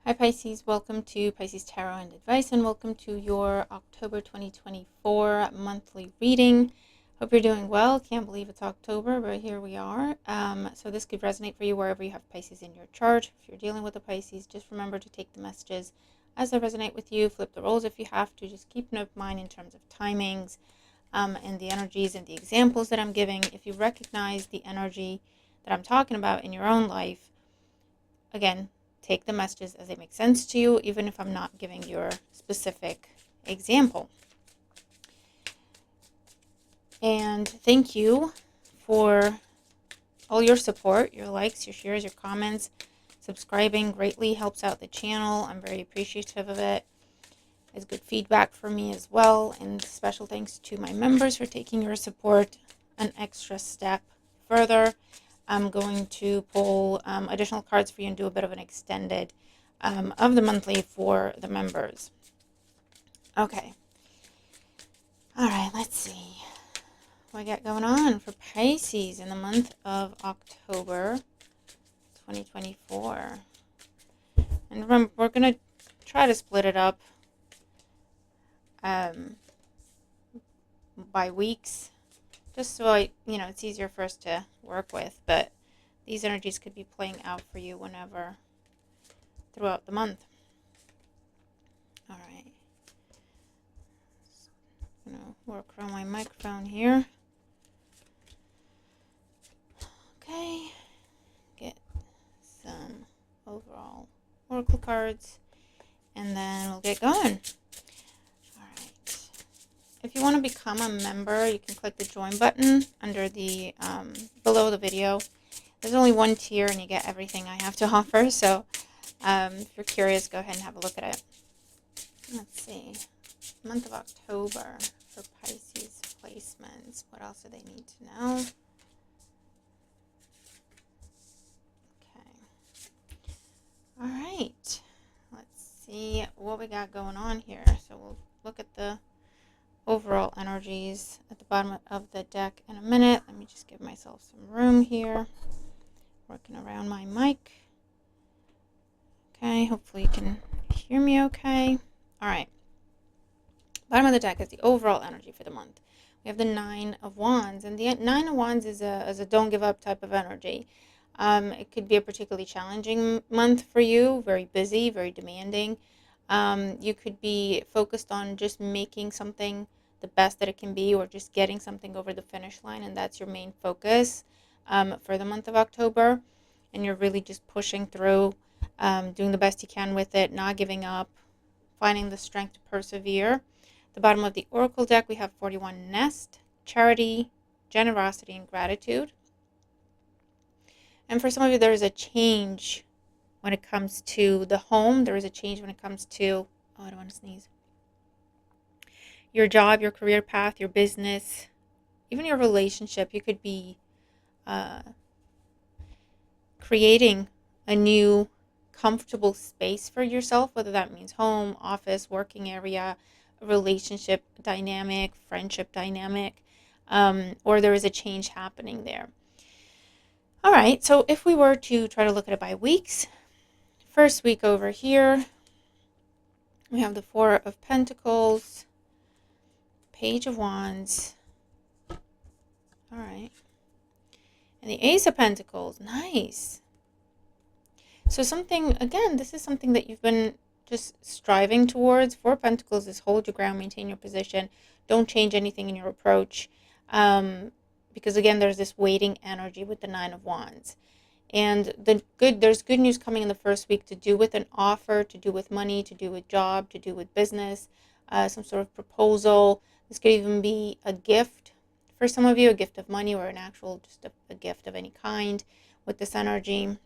Hi Pisces, welcome to Pisces Tarot and Advice, and welcome to your October 2024 monthly reading. Hope you're doing well. Can't believe it's October, but here we are. So this could resonate for you wherever you have Pisces in your chart. If you're dealing with a Pisces, just remember to take the messages as they resonate with you. Flip the roles if you have to. Just keep an open mind in terms of timings and the energies and the examples that I'm giving. If you recognize the energy that I'm talking about in your own life, again, take the messages as they make sense to you, even if I'm not giving your specific example. And thank you for all your support, your likes, your shares, your comments. Subscribing greatly helps out the channel. I'm very appreciative of it. It's good feedback for me as well. And special thanks to my members for taking your support an extra step further. I'm going to pull additional cards for you and do a bit of an extended of the monthly for the members. Okay. All right, let's see what we got going on for Pisces in the month of October 2024. And remember, we're going to try to split it up by weeks, just so it's easier for us to work with. But these energies could be playing out for you whenever throughout the month. All right. I'm going to work around my microphone here. Okay. Get some overall oracle cards, and then we'll get going. All right. If you want to become a member, you can click the join button under the below the video. There's only one tier, and you get everything I have to offer. So if you're curious, go ahead and have a look at it. Let's see. Month of October for Pisces placements. What else do they need to know? Okay. All right. Let's see what we got going on here. So we'll look at the overall energies at the bottom of the deck in a minute. Let me just give myself some room here. Working around my mic. Okay, hopefully you can hear me okay. All right. Bottom of the deck is the overall energy for the month. We have the Nine of Wands, and the Nine of Wands is a don't give up type of energy. It could be a particularly challenging month for you, very busy, very demanding. You could be focused on just making something the best that it can be, or just getting something over the finish line, and that's your main focus for the month of October. And you're really just pushing through, doing the best you can with it, not giving up, finding the strength to persevere. The bottom of the Oracle deck, we have 41 Nest, Charity, Generosity, and Gratitude. And for some of you, there is a change when it comes to the home. There is a change when it comes to, I don't want to sneeze, your job, your career path, your business, even your relationship. You could be creating a new comfortable space for yourself, whether that means home, office, working area, relationship dynamic, friendship dynamic, or there is a change happening there. All right, so if we were to try to look at it by weeks, first week over here, we have the Four of Pentacles, Page of Wands, all right, and the Ace of Pentacles. Nice. So something, again, this is something that you've been just striving towards. Four of Pentacles is hold your ground, maintain your position, don't change anything in your approach, because again, there's this waiting energy with the Nine of Wands. And there's good news coming in the first week to do with an offer, to do with money, to do with job, to do with business, some sort of proposal. This could even be a gift for some of you, a gift of money, or an actual just a gift of any kind with this energy.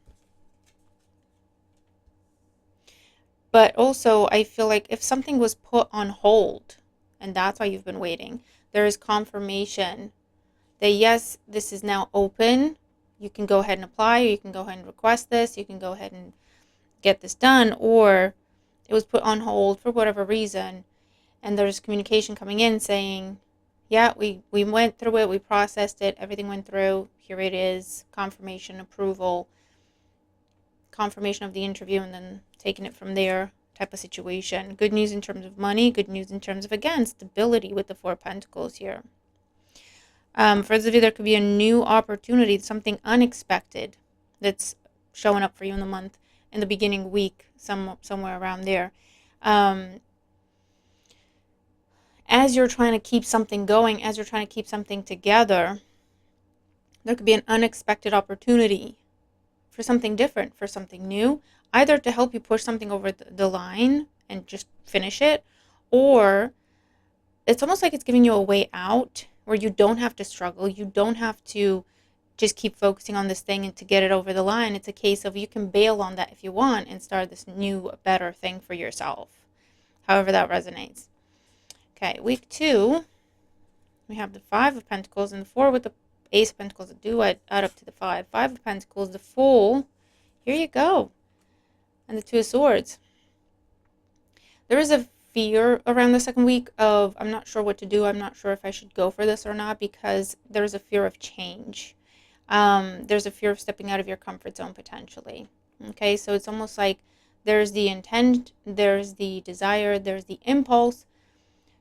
But also, I feel like if something was put on hold, and that's why you've been waiting, there is confirmation that yes, this is now open. You can go ahead and apply, or you can go ahead and request this, you can go ahead and get this done, or it was put on hold for whatever reason, and there's communication coming in saying, yeah, we went through it, we processed it, everything went through, here it is, confirmation, approval, confirmation of the interview and then taking it from there type of situation. Good news in terms of money, good news in terms of, again, stability with the Four of Pentacles here. For those of you, there could be a new opportunity, something unexpected that's showing up for you in the month, in the beginning week, somewhere around there. As you're trying to keep something going, as you're trying to keep something together, there could be an unexpected opportunity for something different, for something new, either to help you push something over the line and just finish it, or it's almost like it's giving you a way out where you don't have to struggle. You don't have to just keep focusing on this thing and to get it over the line. It's a case of you can bail on that if you want and start this new, better thing for yourself, however that resonates. Okay, week 2, we have the Five of Pentacles and the 4 with the Ace of Pentacles. Do add up to the 5. 5 of Pentacles, the Fool. Here you go. And the Two of Swords. There is a fear around the second week of, I'm not sure what to do. I'm not sure if I should go for this or not, because there's a fear of change. There's a fear of stepping out of your comfort zone potentially. Okay, so it's almost like there's the intent, there's the desire, there's the impulse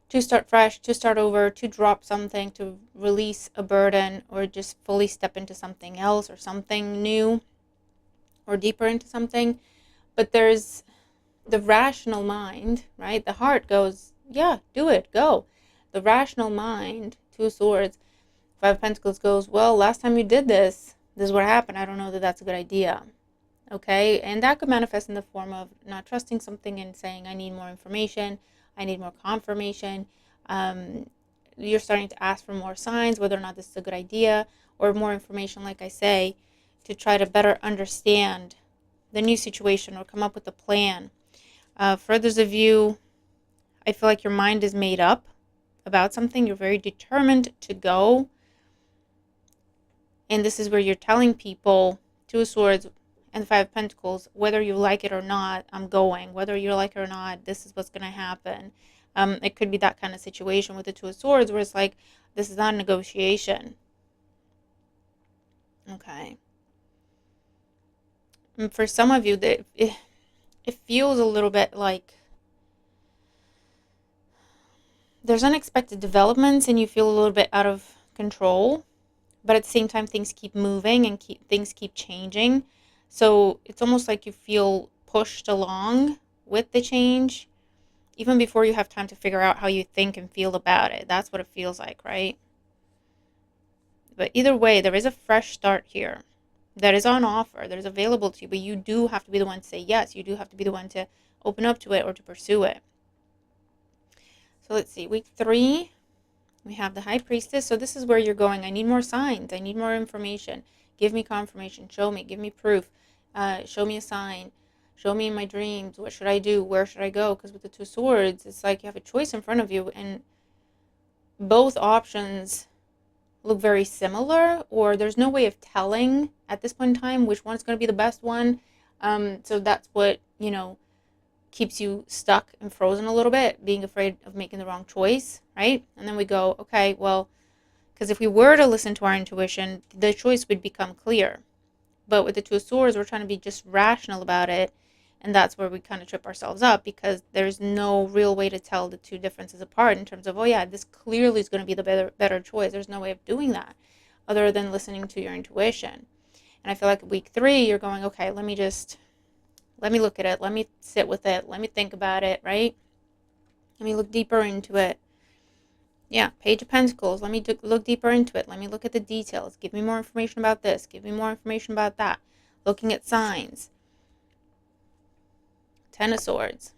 to start fresh, to start over, to drop something, to release a burden, or just fully step into something else or something new or deeper into something. But there's the rational mind, right? The heart goes, yeah, do it, go. The rational mind, Two of Swords, Five of Pentacles goes, well, last time you did this is what happened. I don't know that that's a good idea. Okay, and that could manifest in the form of not trusting something and saying, I need more information, I need more confirmation. You're starting to ask for more signs, whether or not this is a good idea, or more information, like I say, to try to better understand the new situation or come up with a plan. For others of you, I feel like your mind is made up about something. You're very determined to go. And this is where you're telling people, Two of Swords and the Five of Pentacles, whether you like it or not, I'm going. Whether you like it or not, this is what's going to happen. It could be that kind of situation with the Two of Swords where it's like, this is not a negotiation. Okay. And for some of you, it feels a little bit like there's unexpected developments and you feel a little bit out of control, but at the same time things keep moving and things keep changing. So it's almost like you feel pushed along with the change even before you have time to figure out how you think and feel about it. That's what it feels like, right? But either way, there is a fresh start here that is on offer, that is available to you, but you do have to be the one to say yes. You do have to be the one to open up to it or to pursue it. So let's see, week 3, we have the High Priestess. So this is where you're going. I need more signs. I need more information. Give me confirmation. Show me. Give me proof. Show me a sign. Show me in my dreams. What should I do? Where should I go? Because with the Two of Swords, it's like you have a choice in front of you, and both options look very similar, or there's no way of telling at this point in time which one's going to be the best one. So that's what, keeps you stuck and frozen a little bit, being afraid of making the wrong choice, right? And then we go, okay, well, because if we were to listen to our intuition, the choice would become clear. But with the Two of Swords, we're trying to be just rational about it, and that's where we kind of trip ourselves up, because there's no real way to tell the two differences apart in terms of, oh yeah, this clearly is going to be the better choice. There's no way of doing that other than listening to your intuition. And I feel like week 3, you're going, okay, let me look at it. Let me sit with it. Let me think about it, right? Let me look deeper into it. Yeah, Page of Pentacles. Let me look deeper into it. Let me look at the details. Give me more information about this. Give me more information about that. Looking at signs. Ten of Swords.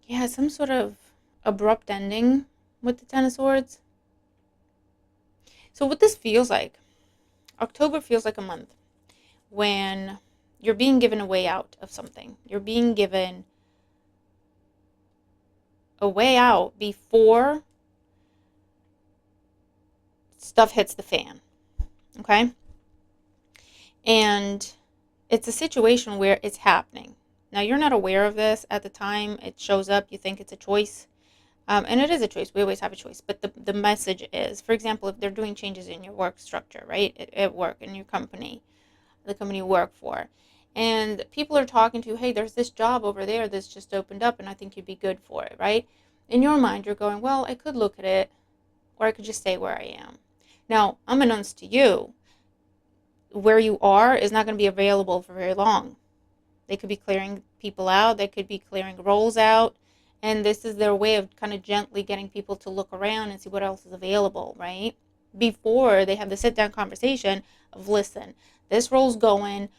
Yeah, some sort of abrupt ending with the Ten of Swords. So what this feels like, October feels like a month when you're being given a way out of something. You're being given a way out before stuff hits the fan. Okay? And it's a situation where it's happening. Now, you're not aware of this at the time it shows up. You think it's a choice. And it is a choice. We always have a choice. But the message is, for example, if they're doing changes in your work structure, right, at work, in your company, the company you work for. And people are talking to you, hey, there's this job over there that's just opened up and I think you'd be good for it, right? In your mind, you're going, well, I could look at it, or I could just stay where I am. Now, unbeknownst to you, where you are is not going to be available for very long. They could be clearing people out, they could be clearing roles out, and this is their way of kind of gently getting people to look around and see what else is available, right? Before they have the sit down conversation of, listen, this role's going,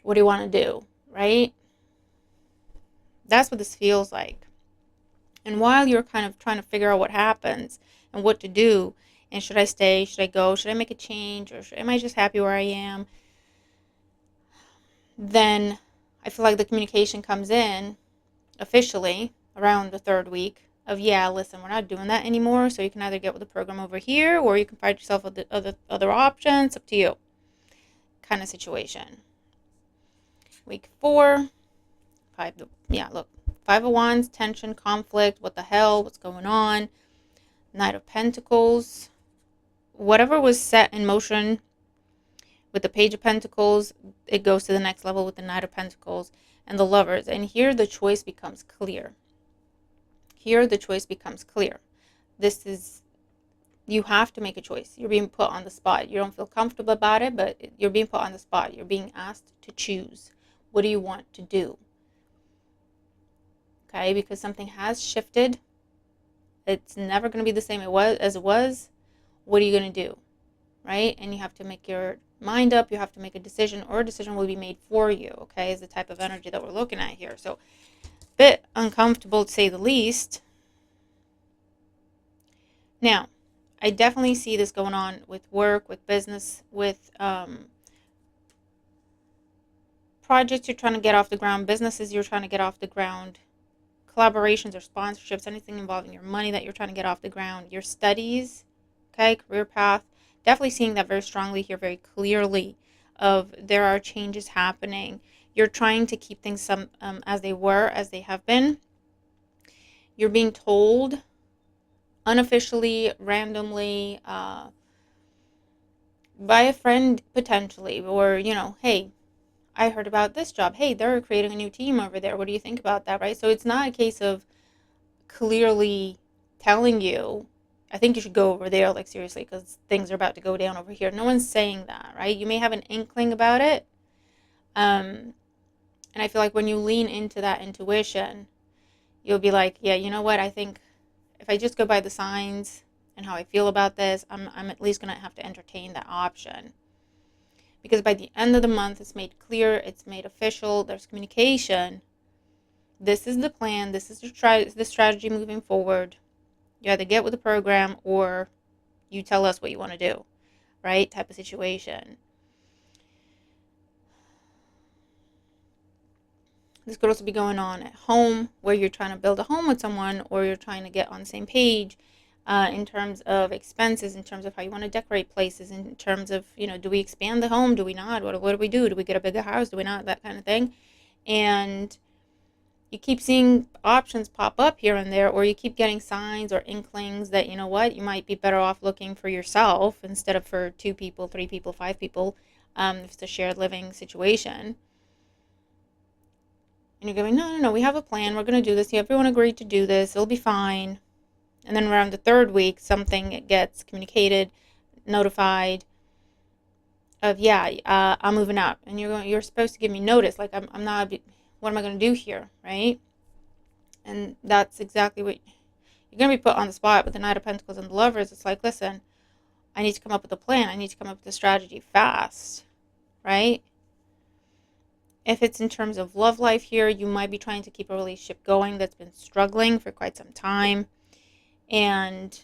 what do you want to do, right? That's what this feels like. And while you're kind of trying to figure out what happens and what to do, and should I stay, should I go, should I make a change, or am I just happy where I am, then I feel like the communication comes in officially around the third week of, yeah, listen, we're not doing that anymore, so you can either get with the program over here or you can find yourself with the other options, up to you kind of situation. Week 4, look, 5 of Wands, tension, conflict, what the hell, what's going on, Knight of Pentacles, whatever was set in motion with the Page of Pentacles, it goes to the next level with the Knight of Pentacles and the Lovers. And here the choice becomes clear. This is, you have to make a choice. You're being put on the spot. You don't feel comfortable about it, but you're being put on the spot. You're being asked to choose. What do you want to do? Okay, because something has shifted. It's never going to be the same as it was. What are you going to do? Right? And you have to make your mind up. You have to make a decision, or a decision will be made for you. Okay, is the type of energy that we're looking at here. So, a bit uncomfortable to say the least. Now, I definitely see this going on with work, with business, with projects you're trying to get off the ground, businesses you're trying to get off the ground, collaborations or sponsorships, anything involving your money that you're trying to get off the ground, your studies, okay, career path. Definitely seeing that very strongly here, very clearly, of there are changes happening. You're trying to keep things as they were, as they have been. You're being told unofficially, randomly, by a friend potentially, or, hey, I heard about this job. Hey, they're creating a new team over there. What do you think about that, right? So it's not a case of clearly telling you, I think you should go over there, like seriously, because things are about to go down over here. No one's saying that, right? You may have an inkling about it. And I feel like when you lean into that intuition, you'll be like, yeah, you know what? I think if I just go by the signs and how I feel about this, I'm at least going to have to entertain that option. Because by the end of the month, it's made clear, it's made official, there's communication. This is the plan, this is the strategy moving forward. You either get with the program or you tell us what you want to do, right? Type of situation. This could also be going on at home, where you're trying to build a home with someone, or you're trying to get on the same page in terms of expenses, in terms of how you want to decorate places, in terms of, do we expand the home? Do we not? What do we do? Do we get a bigger house? Do we not? That kind of thing. And you keep seeing options pop up here and there, or you keep getting signs or inklings that, you know what, you might be better off looking for yourself instead of for 2 people, 3 people, 5 people, if it's a shared living situation. And you're going, no, we have a plan. We're going to do this. Everyone agreed to do this. It'll be fine. And then around the 3rd week, something gets communicated, notified of, I'm moving up. And you're supposed to give me notice. Like, I'm not, what am I going to do here, right? And that's exactly what you're going to be put on the spot with the Knight of Pentacles and the Lovers. It's like, listen, I need to come up with a plan. I need to come up with a strategy fast, right? If it's in terms of love life here, you might be trying to keep a relationship going that's been struggling for quite some time. And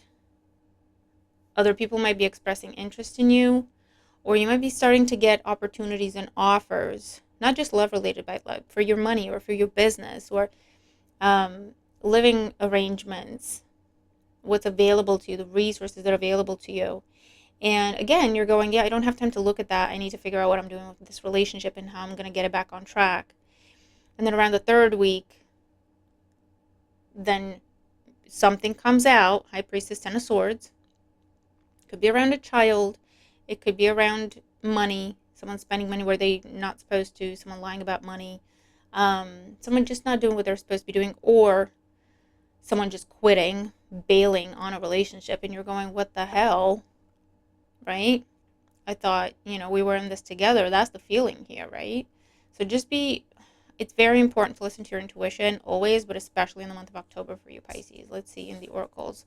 other people might be expressing interest in you, or you might be starting to get opportunities and offers, not just love-related, but for your money or for your business, or living arrangements, what's available to you, the resources that are available to you. And again, you're going, I don't have time to look at that. I need to figure out what I'm doing with this relationship and how I'm going to get it back on track. And then around the 3rd week, then something comes out. High Priestess, 10 of Swords. It could be around a child. It could be around money. someone spending money where they're not supposed to, someone lying about money, someone just not doing what they're supposed to be doing, or someone just quitting, bailing on a relationship, and you're going, what the hell, right? I thought, we were in this together. That's the feeling here, right? So it's very important to listen to your intuition always, but especially in the month of October for you, Pisces. Let's see in the oracles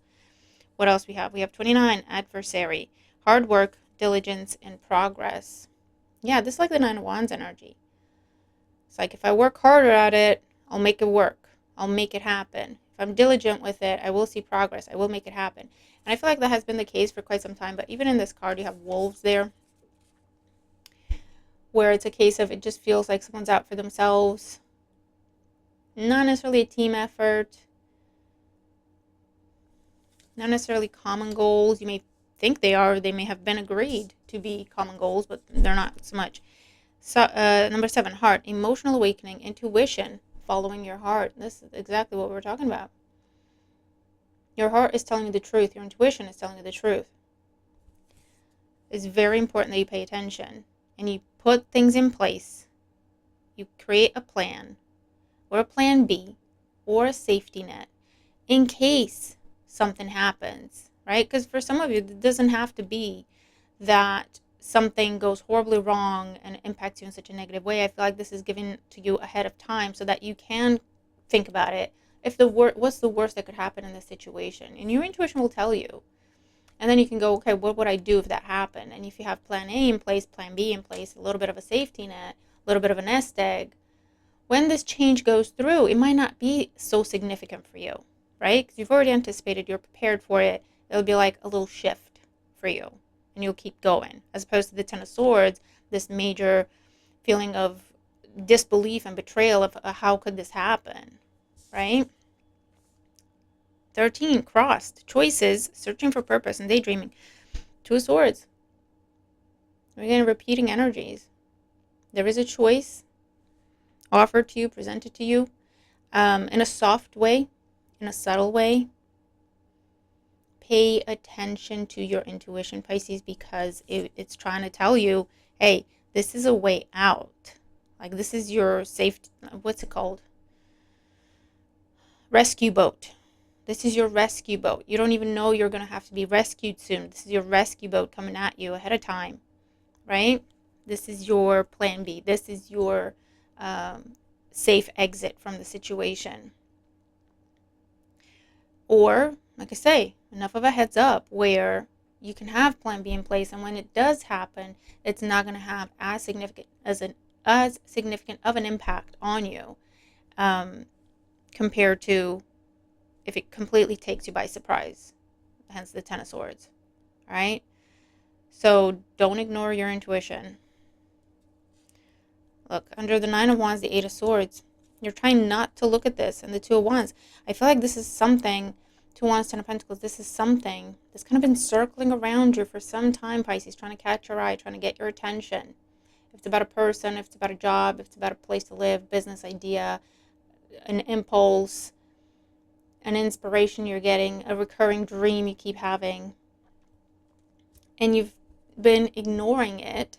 what else we have. We have 29, adversary, hard work, diligence, and progress. Yeah, this is like the Nine of Wands energy. It's like if I work harder at it, I'll make it work. I'll make it happen. If I'm diligent with it, I will see progress. I will make it happen. And I feel like that has been the case for quite some time. But even in this card, you have wolves there, where it's a case of it just feels like someone's out for themselves. Not necessarily a team effort. Not necessarily common goals. You may think they are. They may have been agreed to be common goals, but they're not so much. So, number 7, heart, emotional awakening, intuition, following your heart. This is exactly what we're talking about. Your heart is telling you the truth. Your intuition is telling you the truth. It's very important that you pay attention and you put things in place. You create a plan or a plan B or a safety net in case something happens, right? Because for some of you, it doesn't have to be that something goes horribly wrong and impacts you in such a negative way. I feel like this is given to you ahead of time so that you can think about it. If what's the worst that could happen in this situation? And your intuition will tell you. And then you can go, okay, what would I do if that happened? And if you have plan A in place, plan B in place, a little bit of a safety net, a little bit of a nest egg, when this change goes through, it might not be so significant for you, right? Because you've already anticipated, you're prepared for it. It'll be like a little shift for you, and you'll keep going. As opposed to the Ten of Swords, this major feeling of disbelief and betrayal of how could this happen, right? 13, crossed, choices, searching for purpose, and daydreaming. 2 of Swords. We're getting repeating energies. There is a choice offered to you, presented to you, in a soft way, in a subtle way. Pay attention to your intuition, Pisces, because it's trying to tell you, hey, this is a way out. Like, this is your safe, what's it called? Rescue boat. This is your rescue boat. You don't even know you're going to have to be rescued soon. This is your rescue boat coming at you ahead of time, right? This is your plan B. This is your safe exit from the situation. Or, like I say, enough of a heads up where you can have plan B in place, and when it does happen, it's not going to have as significant of an impact on you compared to if it completely takes you by surprise, hence the Ten of Swords, all right? So don't ignore your intuition. Look, under the Nine of Wands, the Eight of Swords, you're trying not to look at this, and the Two of Wands. I feel like this is something, Two of Wands, Ten of Pentacles, this is something that's kind of been circling around you for some time, Pisces, trying to catch your eye, trying to get your attention. If it's about a person, if it's about a job, if it's about a place to live, business idea, an impulse, an inspiration you're getting, a recurring dream you keep having, and you've been ignoring it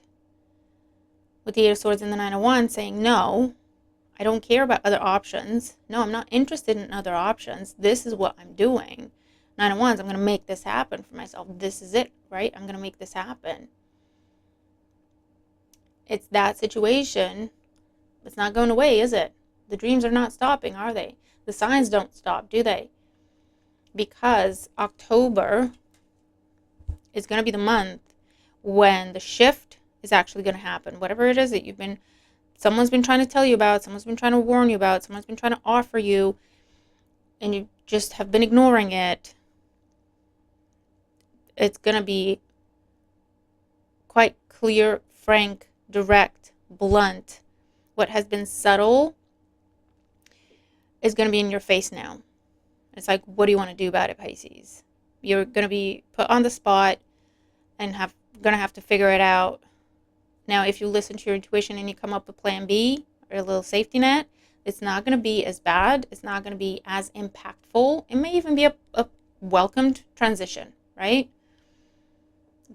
with the Eight of Swords and the Nine of Wands, saying, no, I don't care about other options. No, I'm not interested in other options. This is what I'm doing. Nine of Wands, I'm going to make this happen for myself. This is it, right? I'm going to make this happen. It's that situation. It's not going away, is it? The dreams are not stopping, are they? The signs don't stop, do they? Because October is going to be the month when the shift is actually going to happen. Whatever it is that someone's been trying to tell you about, someone's been trying to warn you about, someone's been trying to offer you, and you just have been ignoring it. It's going to be quite clear, frank, direct, blunt. What has been subtle is going to be in your face now. It's like, what do you want to do about it, Pisces? You're going to be put on the spot and going to have to figure it out. Now, if you listen to your intuition and you come up with plan B or a little safety net, it's not going to be as bad. It's not going to be as impactful. It may even be a welcomed transition, right?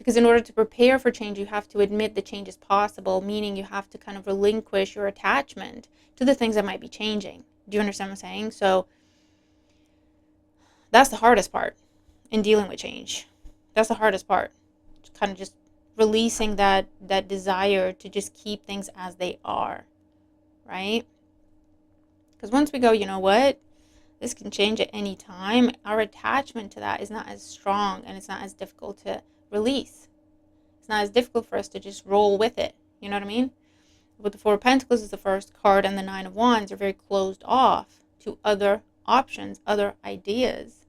Because in order to prepare for change, you have to admit the change is possible, meaning you have to kind of relinquish your attachment to the things that might be changing. Do you understand what I'm saying? So that's the hardest part in dealing with change. That's the hardest part. Kind of just releasing that desire to just keep things as they are, right? Because once we go, you know what? This can change at any time. Our attachment to that is not as strong, and it's not as difficult to release. It's not as difficult for us to just roll with it. You know what I mean? With the Four of Pentacles is the first card, and the Nine of Wands are very closed off to other options, other ideas.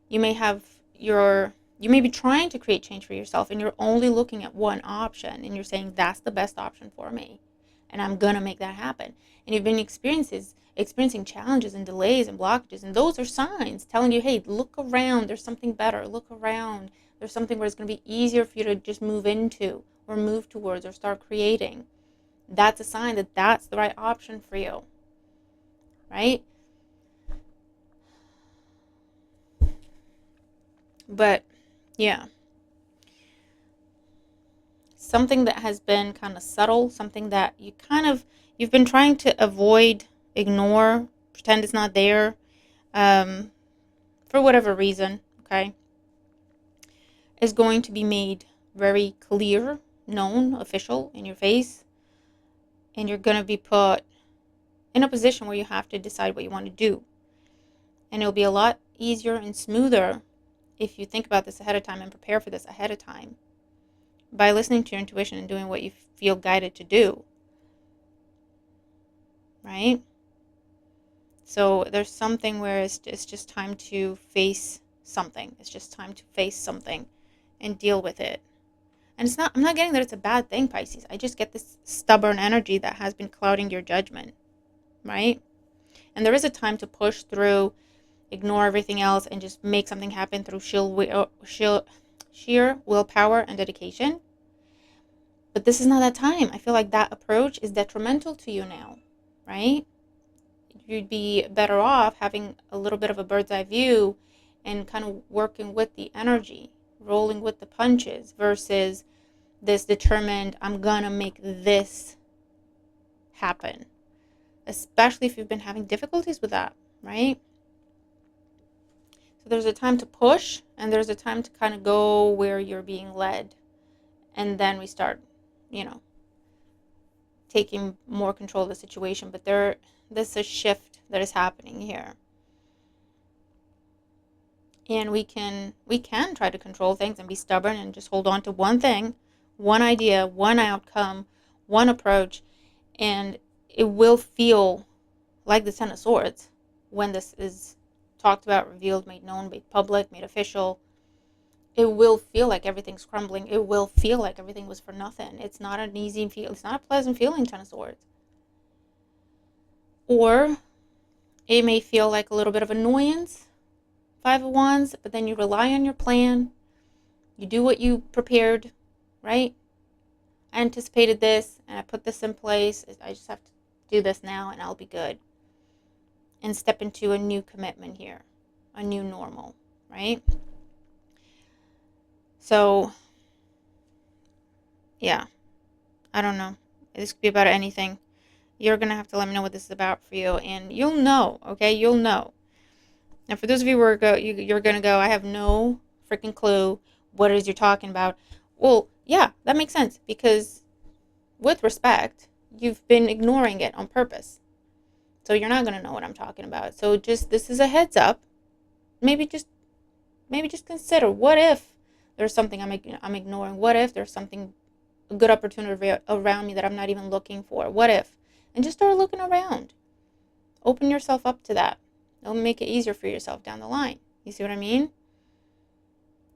You may be trying to create change for yourself, and you're only looking at one option, and you're saying that's the best option for me, and I'm gonna make that happen. And you've been experiencing challenges and delays and blockages, and those are signs telling you, hey, look around, there's something better. Look around, there's something where it's going to be easier for you to just move into or move towards or start creating. That's a sign that that's the right option for you, right? But yeah, something that has been kind of subtle, something that you've been trying to avoid, ignore, pretend it's not there, for whatever reason, okay, is going to be made very clear, known, official, in your face, and you're going to be put in a position where you have to decide what you want to do. And it'll be a lot easier and smoother if you think about this ahead of time and prepare for this ahead of time by listening to your intuition and doing what you feel guided to do, right? So there's something where it's just time to face something. It's just time to face something and deal with it. And I'm not getting that it's a bad thing, Pisces. I just get this stubborn energy that has been clouding your judgment, right? And there is a time to push through, ignore everything else, and just make something happen through sheer willpower and dedication. But this is not that time. I feel like that approach is detrimental to you now, right? You'd be better off having a little bit of a bird's eye view and kind of working with the energy, rolling with the punches, versus this determined, I'm gonna make this happen. Especially if you've been having difficulties with that, right? So there's a time to push, and there's a time to kind of go where you're being led. And then we start, taking more control of the situation. But there's a shift that is happening here. And we can try to control things and be stubborn and just hold on to one thing, one idea, one outcome, one approach, and it will feel like the Ten of Swords when this is talked about, revealed, made known, made public, made official. It will feel like everything's crumbling. It will feel like everything was for nothing. It's not an easy feel. It's not a pleasant feeling, Ten of Swords. Or it may feel like a little bit of annoyance, Five of Wands, but then you rely on your plan. You do what you prepared, right? I anticipated this, and I put this in place. I just have to do this now, and I'll be good. And step into a new commitment here, a new normal, right? So, yeah, I don't know. This could be about anything. You're going to have to let me know what this is about for you, and you'll know, okay? You'll know. Now, for those of you who are you're going to go, I have no freaking clue what it is you're talking about. Well, yeah, that makes sense, because with respect, you've been ignoring it on purpose. So you're not going to know what I'm talking about. So this is a heads up. Maybe just consider, what if there's something I'm ignoring? What if there's something, a good opportunity around me that I'm not even looking for? What if? And just start looking around. Open yourself up to that. It'll make it easier for yourself down the line. You see what I mean?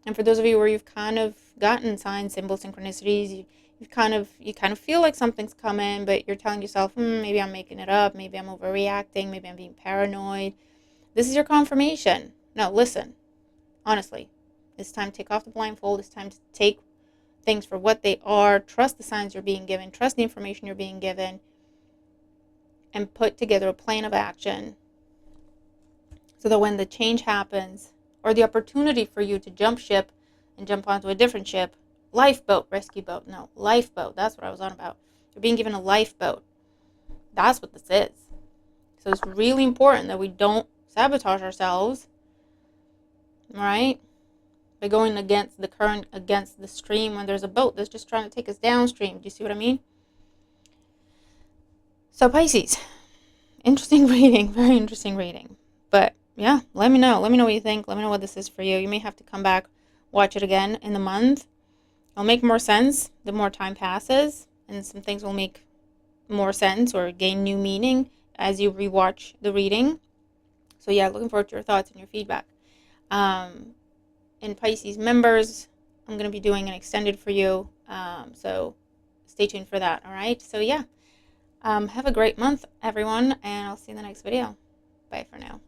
And for those of you where you've kind of gotten signs, symbols, synchronicities, you kind of feel like something's coming, but you're telling yourself, maybe I'm making it up, maybe I'm overreacting, maybe I'm being paranoid. This is your confirmation. No, listen. Honestly, it's time to take off the blindfold. It's time to take things for what they are. Trust the signs you're being given. Trust the information you're being given. And put together a plan of action so that when the change happens, or the opportunity for you to jump ship and jump onto a different ship. Lifeboat, rescue boat. No, lifeboat. That's what I was on about. You're being given a lifeboat. That's what this is. So it's really important that we don't sabotage ourselves, right? By going against the current, against the stream when there's a boat that's just trying to take us downstream. Do you see what I mean? So Pisces, interesting reading, very interesting reading. But yeah, let me know. Let me know what you think. Let me know what this is for you. You may have to come back, watch it again in the month. It'll make more sense the more time passes, and some things will make more sense or gain new meaning as you rewatch the reading. So yeah, looking forward to your thoughts and your feedback. And Pisces members, I'm going to be doing an extended for you. So stay tuned for that. All right. So yeah, have a great month, everyone, and I'll see you in the next video. Bye for now.